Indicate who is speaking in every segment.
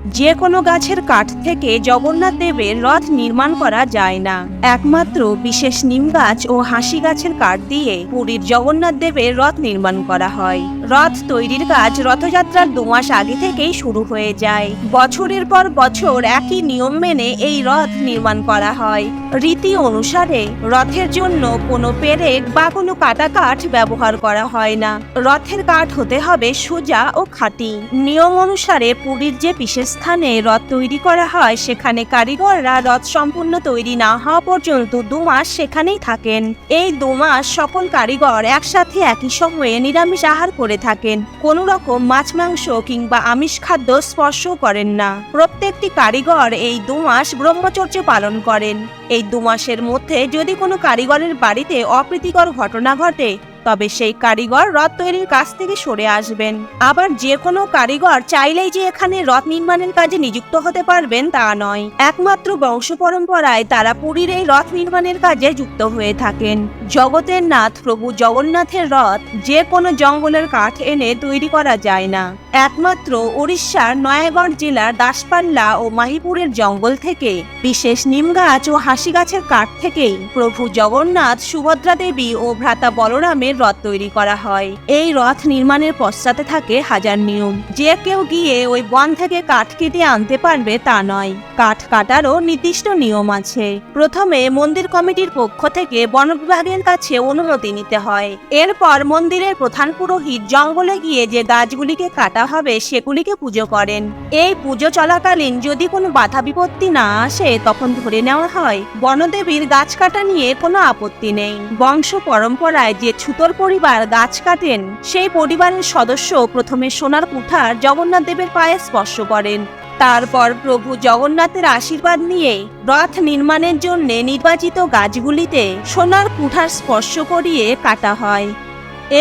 Speaker 1: যে কোনো গাছের কাঠ থেকে জগন্নাথ দেবের রথ নির্মাণ করা যায় না। একমাত্র বিশেষ নিম গাছ ও হাসি গাছের কাঠ দিয়ে পুরীর জগন্নাথ দেবের রথ নির্মাণ করা হয়। রথ তৈরির কাজ রথযাত্রার 2 মাস আগে থেকেই শুরু হয়ে যায়। বছরের পর বছর একই নিয়ম মেনে এই রথ নির্মাণ করা হয়। রীতি অনুসারে রথের জন্য কোনো পেরেক বা কোনো কাটা কাঠ ব্যবহার করা হয় না। রথের কাঠ হতে হবে সোজা ও খাঁটি। নিয়ম অনুসারে পুরীর যে বিশেষ স্থানে রথ তৈরি করা হয় সেখানে কারিগররা রথ সম্পূর্ণ তৈরি না হওয়া পর্যন্ত 2 মাস সেখানেই থাকেন। এই 2 মাস সকল কারিগর একসাথে একই সময়ে নিরামিষ আহার করে থাকেন। কোনো রকম মাছ মাংস কিংবা আমিষ খাদ্য স্পর্শ করেন না। প্রত্যেকটি কারিগর এই 2 মাস ব্রহ্মচর্য পালন করেন। এই 2 মাসের মধ্যে যদি কোনো কারিগরের বাড়িতে অপ্রীতিকর ঘটনা ঘটে তবে সেই কারিগর রথ তৈরির কাজ থেকে সরে আসবেন। আবার যে কোনো কারিগর চাইলেই যে এখানে রথ নির্মাণের কাজে নিযুক্ত হতে পারবেন তা নয়। একমাত্র বংশ পরম্পরায় তারা পুরীর এই রথ নির্মাণের কাজে যুক্ত হয়ে থাকেন। জগতের নাথ প্রভু জগন্নাথের রথ যে কোনো জঙ্গলের কাঠ এনে তৈরি করা যায় না। একমাত্র উড়িষ্যার নয়াগড় জেলার দাসপাল্লা ও মাহিপুরের জঙ্গল থেকে বিশেষ নিম গাছ ও হাসি গাছের কাঠ থেকেই প্রভু জগন্নাথ, সুভদ্রা দেবী ও ভ্রাতা বলরামের রথ তৈরি করা হয়। এই রথ নির্মাণের পশ্চাতে থাকে হাজার নিয়ম। যে কেউ গিয়ে ওই বন থেকে কাঠ কেটে আনতে পারবে তা নয়। কাঠ কাটারও নির্দিষ্ট নিয়ম আছে। প্রথমে মন্দির কমিটির পক্ষ থেকে বন বিভাগের কাছে অনুমতি নিতে হয়। এরপর মন্দিরের প্রধান পুরোহিত জঙ্গলে গিয়ে যে গাছগুলিকে কাটা হবে সেগুলিকে পুজো করেন। এই পুজো চলাকালীন যদি কোনো বাধা বিপত্তি না আসে তখন ধরে নেওয়া হয় বনদেবীর গাছ কাটা নিয়ে কোনো আপত্তি নেই। বংশ পরম্পরায় যে ছুতোর পরিবার গাছ কাটেন সেই পরিবারের সদস্য প্রথমে সোনার কুঠার জগন্নাথ দেবের পায়ে স্পর্শ করেন। তারপর প্রভু জগন্নাথের আশীর্বাদ নিয়ে রথ নির্মাণের জন্য নির্বাচিত গাছগুলিতে সোনার কুঠার স্পর্শ করিয়ে কাটা হয়।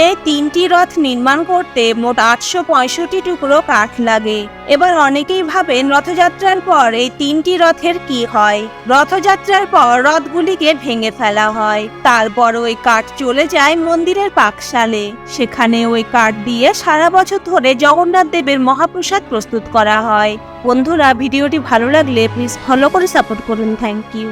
Speaker 1: এই 3টি রথ নির্মাণ করতে মোট 865 টুকরো কাঠ লাগে। এবার অনেকেই ভাবেন রথযাত্রার পর এই 3টি রথের কি হয়। রথযাত্রার পর রথগুলিকে ভেঙে ফেলা হয়। তারপর ওই কাঠ চলে যায় মন্দিরের পাকশালে। সেখানে ওই কাঠ দিয়ে সারা বছর ধরে জগন্নাথ দেবের মহাপ্রসাদ প্রস্তুত করা হয়। বন্ধুরা, ভিডিওটি ভালো লাগলে প্লিজ ফলো করে সাপোর্ট করুন। Thank you.